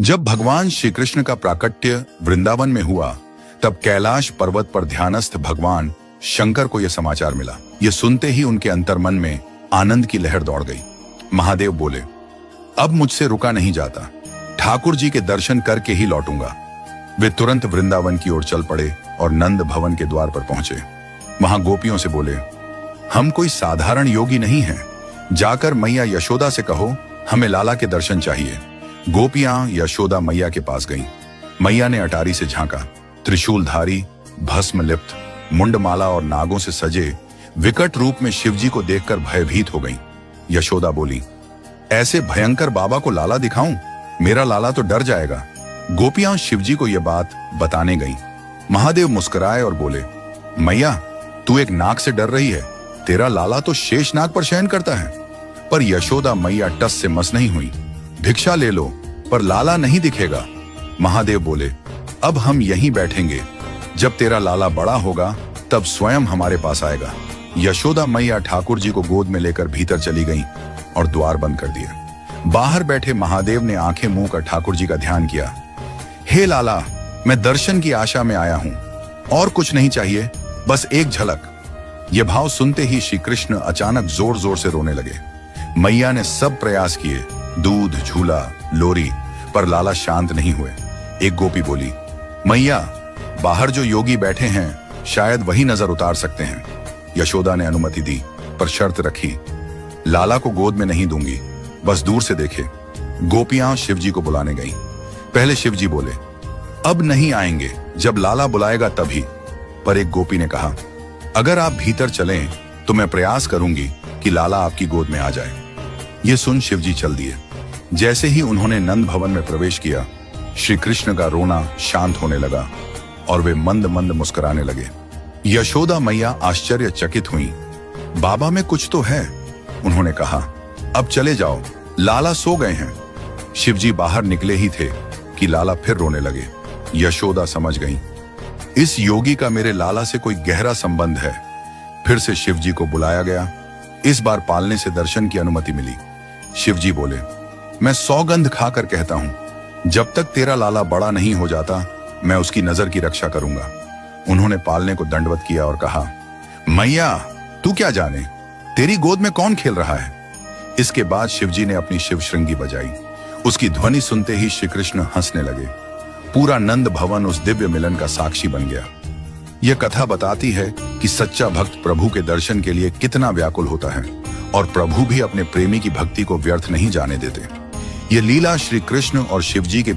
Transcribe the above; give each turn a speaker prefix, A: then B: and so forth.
A: जब भगवान श्री कृष्ण का प्राकट्य वृंदावन में हुआ, तब कैलाश पर्वत पर ध्यानस्थ भगवान शंकर को यह समाचार मिला। यह सुनते ही उनके अंतर्मन में आनंद की लहर दौड़ गई। महादेव बोले, अब मुझसे रुका नहीं जाता, ठाकुर जी के दर्शन करके ही लौटूंगा। वे तुरंत वृंदावन की ओर चल पड़े और नंद भवन के द्वार पर पहुंचे। वहां गोपियों से बोले, हम कोई साधारण योगी नहीं हैं, जाकर मैया यशोदा से कहो हमें लाला के दर्शन चाहिए। गोपियां यशोदा मैया के पास गईं। मैया ने अटारी से झांका। त्रिशूलधारी, भस्म लिप्त, मुंडमाला और नागों से सजे विकट रूप में शिवजी को देखकर भयभीत हो गईं। यशोदा बोली, ऐसे भयंकर बाबा को लाला दिखाऊं? मेरा लाला तो डर जाएगा। गोपियां शिवजी को यह बात बताने गईं। महादेव मुस्कुराए और बोले, मैया तू एक नाग से डर रही है, तेरा लाला तो शेष नाग पर शयन करता है। पर यशोदा मैया टस से मस नहीं हुई। भिक्षा ले लो, पर लाला नहीं दिखेगा। महादेव बोले, अब हम यहीं बैठेंगे, जब तेरा लाला बड़ा होगा तब स्वयं हमारे पास आएगा। यशोदा मैया ठाकुर जी को गोद में लेकर भीतर चली गईं और द्वार बंद कर दिया। बाहर बैठे महादेव ने आंखें मुंह कर ठाकुर जी का ध्यान किया। हे लाला, मैं दर्शन की आशा में आया हूं, और कुछ नहीं चाहिए, बस एक झलक। यह भाव सुनते ही श्री कृष्ण अचानक जोर जोर से रोने लगे। मैया ने सब प्रयास किए, दूध, झूला, लोरी, पर लाला शांत नहीं हुए। एक गोपी बोली, मैया बाहर जो योगी बैठे हैं शायद वही नजर उतार सकते हैं। यशोदा ने अनुमति दी, पर शर्त रखी, लाला को गोद में नहीं दूंगी, बस दूर से देखे। गोपियां शिवजी को बुलाने गईं। पहले शिवजी बोले, अब नहीं आएंगे, जब लाला बुलाएगा तभी। पर एक गोपी ने कहा, अगर आप भीतर चलें तो मैं प्रयास करूंगी कि लाला आपकी गोद में आ जाए। ये सुन शिवजी चल दिए। जैसे ही उन्होंने नंद भवन में प्रवेश किया, श्री कृष्ण का रोना शांत होने लगा और वे मंद मंद मुस्कुराने लगे। यशोदा मैया आश्चर्यचकित हुई। बाबा में कुछ तो है, उन्होंने कहा, अब चले जाओ, लाला सो गए हैं। शिवजी बाहर निकले ही थे कि लाला फिर रोने लगे। यशोदा समझ गईं, इस योगी का मेरे लाला से कोई गहरा संबंध है। फिर से शिवजी को बुलाया गया। इस बार पालने से दर्शन की अनुमति मिली। शिवजी बोले, मैं सौगंध खाकर कहता हूं, जब तक तेरा लाला बड़ा नहीं हो जाता मैं उसकी नजर की रक्षा करूंगा। उन्होंने पालने को दंडवत किया और कहा, मैया तू क्या जाने, तेरी गोद में कौन खेल रहा है। इसके बाद शिवजी ने अपनी शिव श्रृंगी बजाई। उसकी ध्वनि सुनते ही श्री कृष्ण हंसने लगे। पूरा नंद भवन उस दिव्य मिलन का साक्षी बन गया। यह कथा बताती है कि सच्चा भक्त प्रभु के दर्शन के लिए कितना व्याकुल होता है, और प्रभु भी अपने प्रेमी की भक्ति को व्यर्थ नहीं जाने देते। यह लीला श्री कृष्ण और शिवजी के